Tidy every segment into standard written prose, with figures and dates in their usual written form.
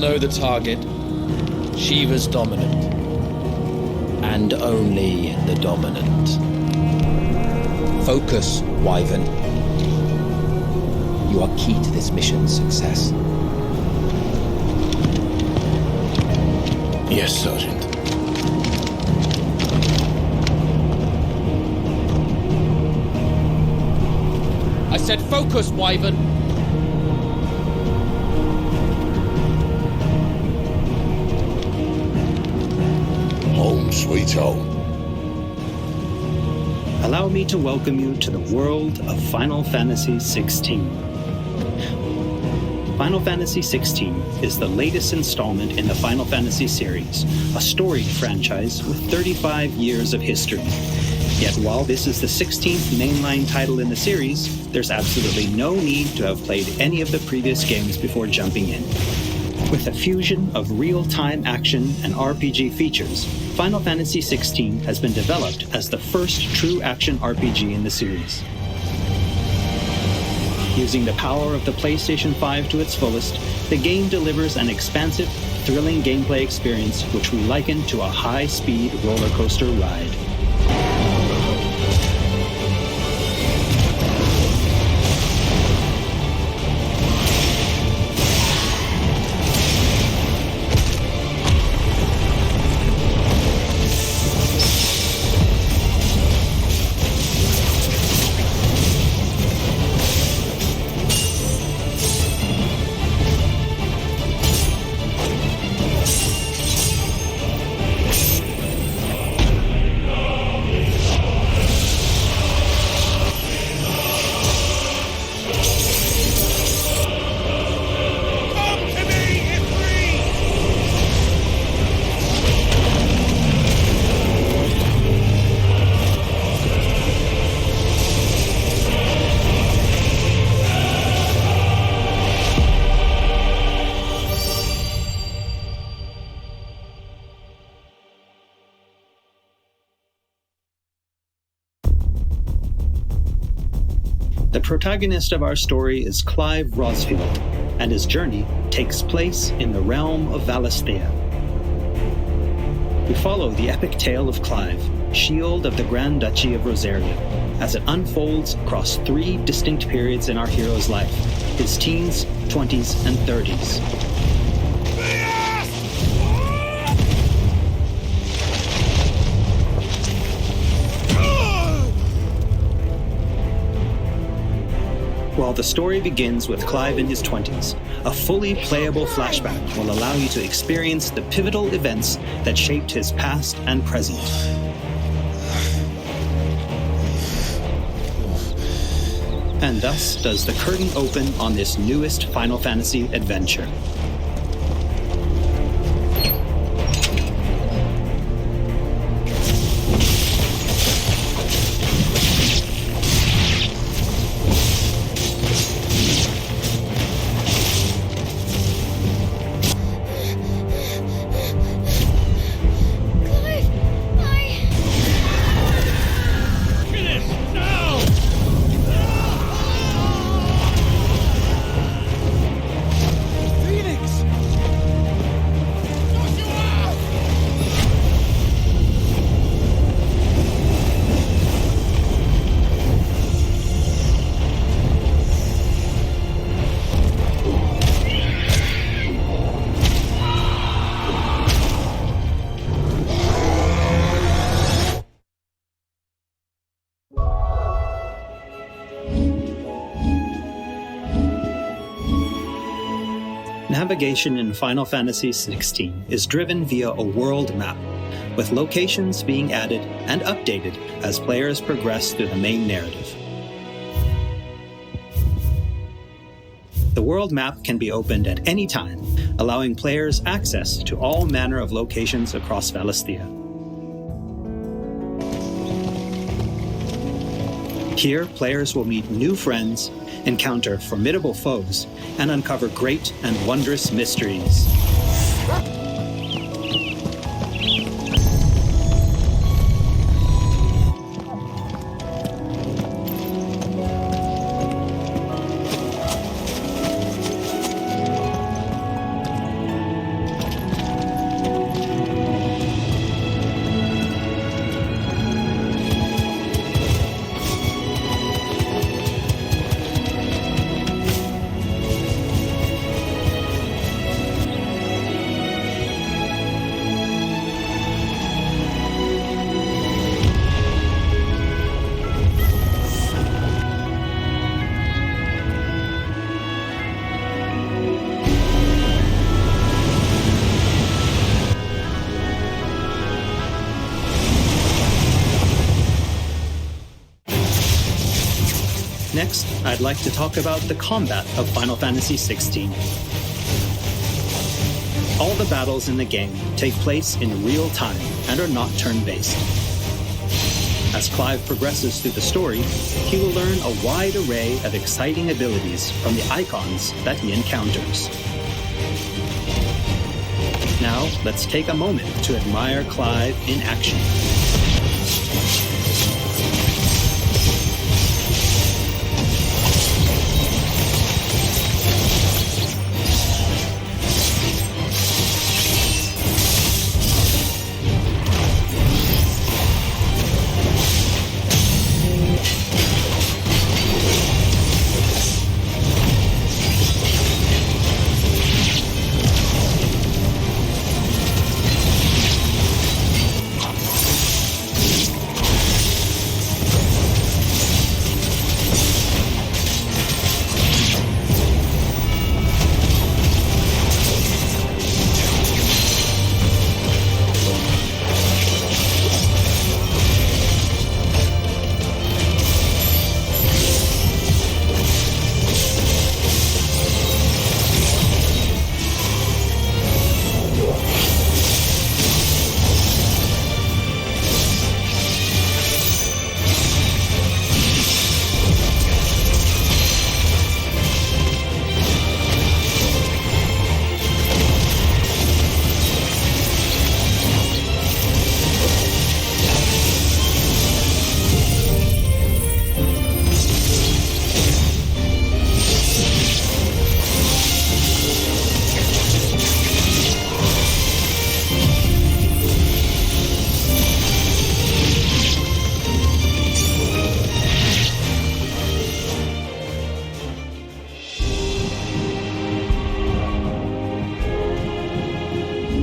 know the target. Shiva's dominant. And only the dominant. Focus, Wyvern. You are key to this mission's success. Yes, Sergeant. I said focus, Wyvern. Home sweet home. Allow me to welcome you to the world of Final Fantasy XVI. Final Fantasy XVI is the latest installment in the Final Fantasy series, a storied franchise with 35 years of history. Yet while this is the 16th mainline title in the series, there's absolutely no need to have played any of the previous games before jumping in. With a fusion of real-time action and RPG features, Final Fantasy XVI has been developed as the first true action RPG in the series. Using the power of the PlayStation 5 to its fullest, the game delivers an expansive, thrilling gameplay experience which we liken to a high-speed roller coaster ride. The protagonist of our story is Clive Rosfield, and his journey takes place in the realm of Valisthea. We follow the epic tale of Clive, Shield of the Grand Duchy of Rosaria, as it unfolds across 3 distinct periods in our hero's life: his teens, 20s, and 30s. While the story begins with Clive in his 20s, a fully playable flashback will allow you to experience the pivotal events that shaped his past and present. And thus does the curtain open on this newest Final Fantasy adventure. Navigation in Final Fantasy XVI is driven via a world map, with locations being added and updated as players progress through the main narrative. The world map can be opened at any time, allowing players access to all manner of locations across Valisthea. Here, players will meet new friends, encounter formidable foes, and uncover great and wondrous mysteries. Next, I'd like to talk about the combat of Final Fantasy XVI. All the battles in the game take place in real time and are not turn-based. As Clive progresses through the story, he will learn a wide array of exciting abilities from the icons that he encounters. Now, let's take a moment to admire Clive in action.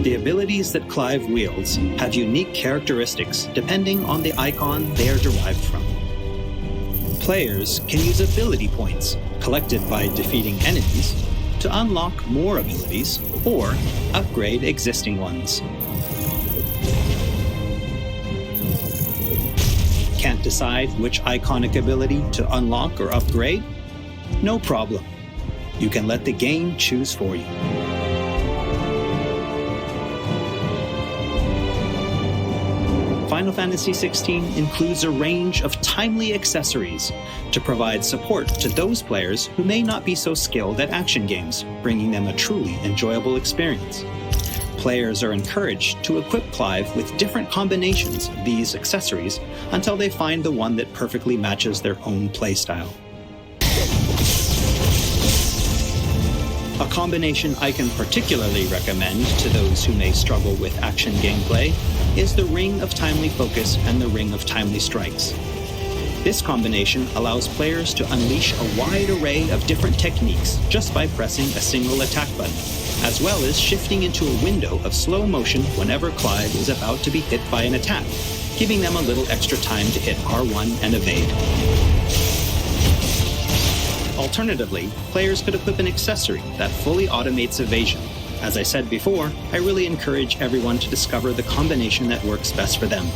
The abilities that Clive wields have unique characteristics depending on the icon they are derived from. Players can use ability points, collected by defeating enemies, to unlock more abilities or upgrade existing ones. Can't decide which iconic ability to unlock or upgrade? No problem. You can let the game choose for you. Final Fantasy XVI includes a range of timely accessories to provide support to those players who may not be so skilled at action games, bringing them a truly enjoyable experience. Players are encouraged to equip Clive with different combinations of these accessories until they find the one that perfectly matches their own playstyle. A combination I can particularly recommend to those who may struggle with action gameplay is the Ring of Timely Focus and the Ring of Timely Strikes. This combination allows players to unleash a wide array of different techniques just by pressing a single attack button, as well as shifting into a window of slow motion whenever Clive is about to be hit by an attack, giving them a little extra time to hit R1 and evade. Alternatively, players could equip an accessory that fully automates evasion. As I said before, I really encourage everyone to discover the combination that works best for them.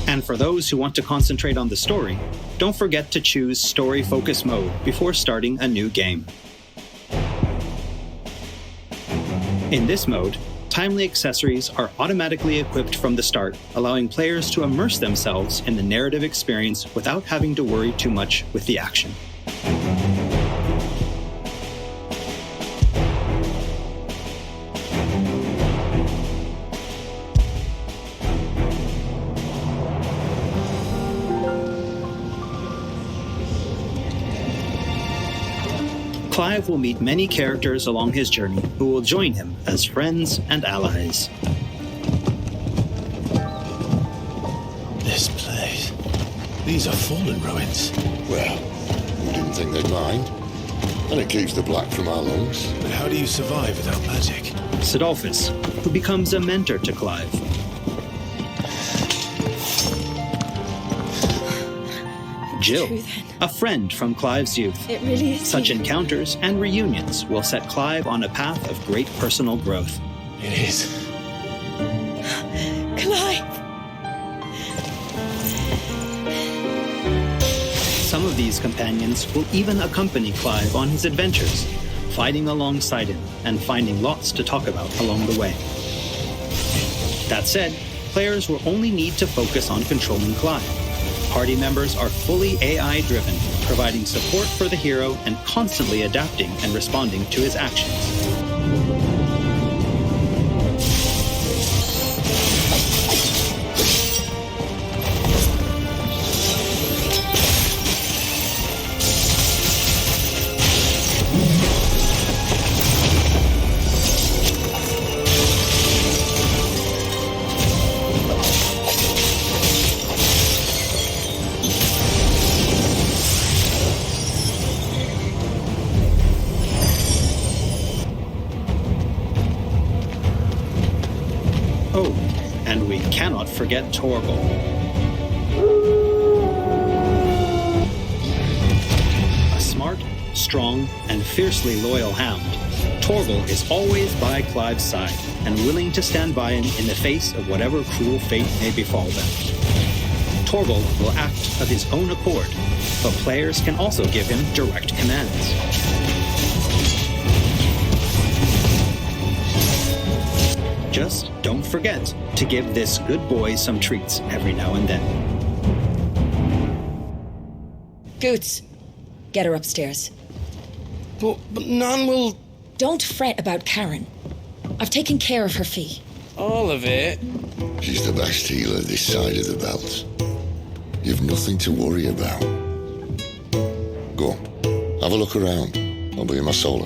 And for those who want to concentrate on the story, don't forget to choose Story Focus Mode before starting a new game. In this mode, timely accessories are automatically equipped from the start, allowing players to immerse themselves in the narrative experience without having to worry too much with the action. Clive will meet many characters along his journey who will join him as friends and allies. This place. These are fallen ruins. Well, we didn't think they'd mind. And it keeps the black from our lungs. But how do you survive without magic? Sidolphus, who becomes a mentor to Clive. Jill, True, then. a friend from Clive's youth. It really is. Such you. encounters and reunions will set Clive on a path of great personal growth. It is. Clive! Some of these companions will even accompany Clive on his adventures, fighting alongside him and finding lots to talk about along the way. That said, players will only need to focus on controlling Clive. Party members are fully AI-driven, providing support for the hero and constantly adapting and responding to his actions. Oh, and we cannot forget Torgal. A smart, strong, and fiercely loyal hound, Torgal is always by Clive's side and willing to stand by him in the face of whatever cruel fate may befall them. Torgal will act of his own accord, but players can also give him direct commands. Just don't forget to give this good boy some treats every now and then. Goots, get her upstairs. But Nan will... Don't fret about Karen. I've taken care of her fee. All of it? She's the best healer this side of the belt. You've nothing to worry about. Go on, have a look around. I'll be in my solo.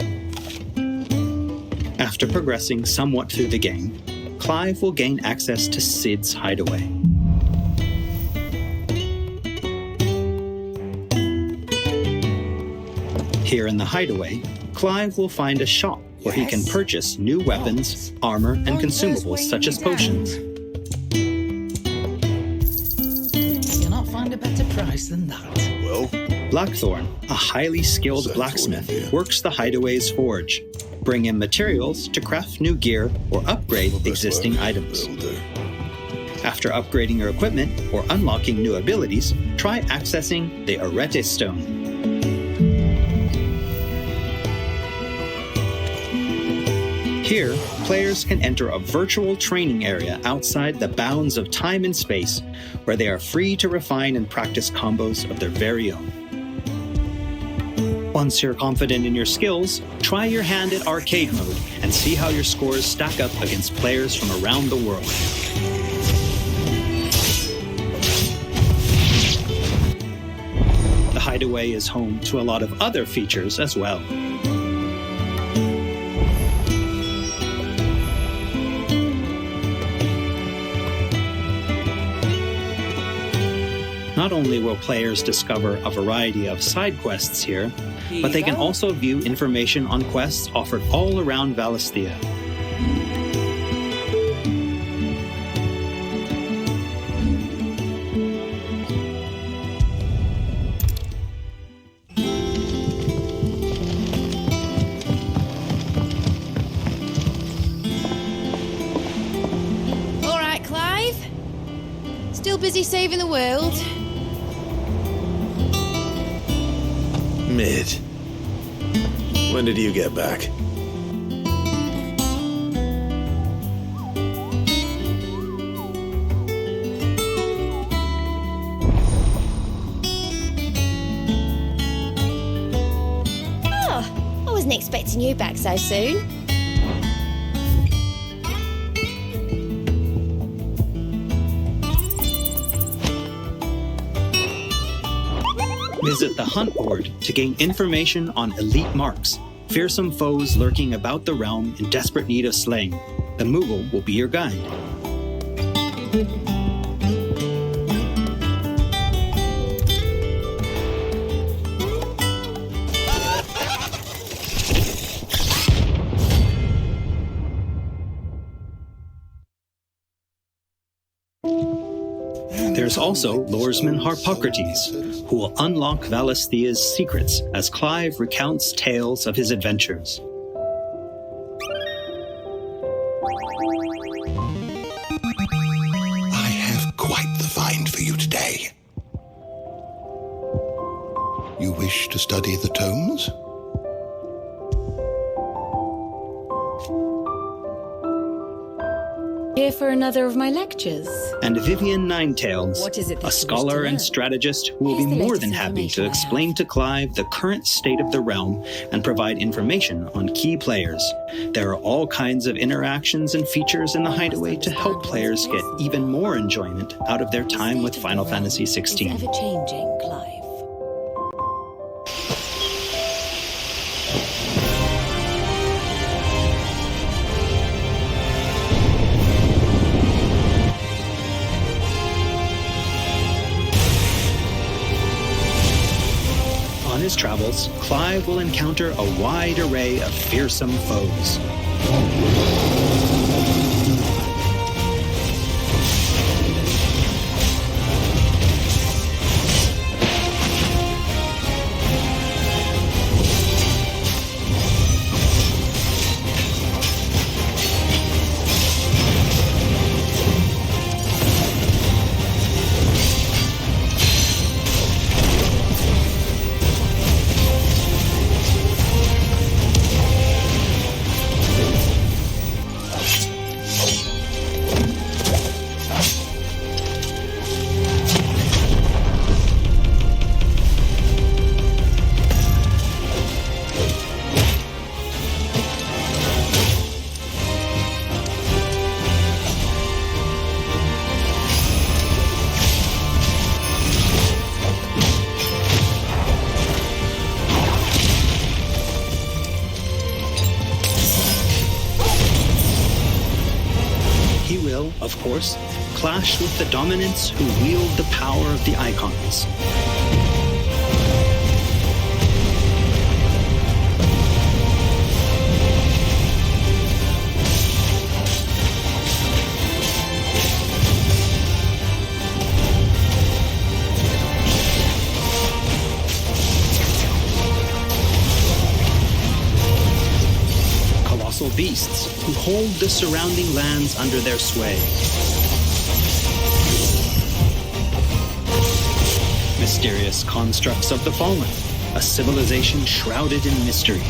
After progressing somewhat through the game, Clive will gain access to Sid's hideaway. Here in the hideaway, Clive will find a shop where he can purchase new weapons, armor, and consumables such as potions. You'll not find a better price than that. Well, Blackthorn, a highly skilled blacksmith, works the hideaway's forge, bring in materials to craft new gear or upgrade existing items. After upgrading your equipment or unlocking new abilities, try accessing the Arete Stone. Here, players can enter a virtual training area outside the bounds of time and space, where they are free to refine and practice combos of their very own. Once you're confident in your skills, try your hand at arcade mode and see how your scores stack up against players from around the world. The hideaway is home to a lot of other features as well. Not only will players discover a variety of side quests here, but they can also view information on quests offered all around Valisthea. All right, Clive. Still busy saving the world? mid. When did you get back? Oh, I wasn't expecting you back so soon. Visit the hunt board to gain information on elite marks, fearsome foes lurking about the realm in desperate need of slaying. The Moogle will be your guide. There's also Loresman Harpocrates, who will unlock Valisthea's secrets as Clive recounts tales of his adventures. I have quite the find for you today. You wish to study the tomes? Here for another of my lectures. And Vivian Ninetails, What is it that a you wish scholar to and learn? strategist who will be Here's the more latest than happy to information I explain have. to Clive the current state of the realm and provide information on key players. There are all kinds of interactions and features in the Hideaway to help players get even more enjoyment out of their time with Final Fantasy It's XVI. ever changing, Clive. On his travels, Clive will encounter a wide array of fearsome foes. He will, of course, clash with the dominants who wield the power of the icons. Colossal beasts who hold the surrounding lands under their sway. Mysterious constructs of the fallen, a civilization shrouded in mystery.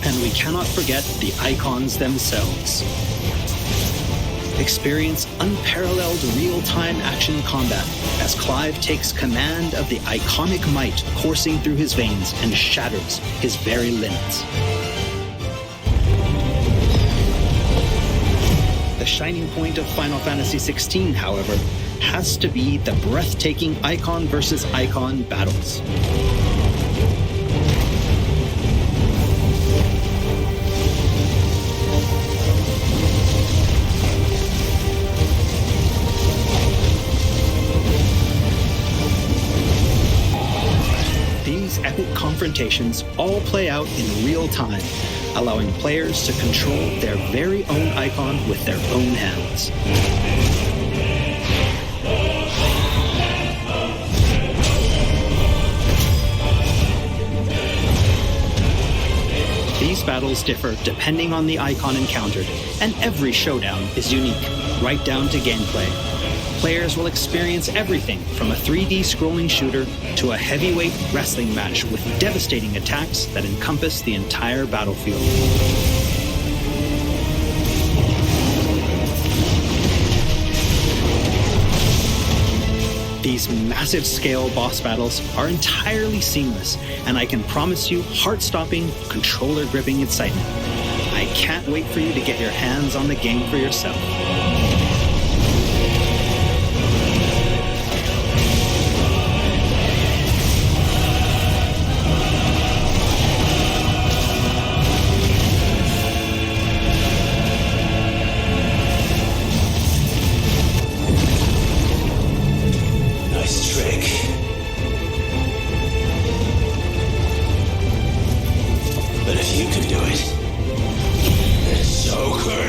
And we cannot forget the icons themselves. Experience unparalleled real-time action combat as Clive takes command of the iconic might coursing through his veins and shatters his very limits. The shining point of Final Fantasy XVI, however, has to be the breathtaking icon versus icon battles. These epic confrontations all play out in real time, allowing players to control their very own icon with their own hands. These battles differ depending on the icon encountered, and every showdown is unique, right down to gameplay. Players will experience everything from a 3D scrolling shooter to a heavyweight wrestling match with devastating attacks that encompass the entire battlefield. These massive scale boss battles are entirely seamless, and I can promise you heart-stopping, controller-gripping excitement. I can't wait for you to get your hands on the game for yourself. Nice trick. But if you can do it, then so could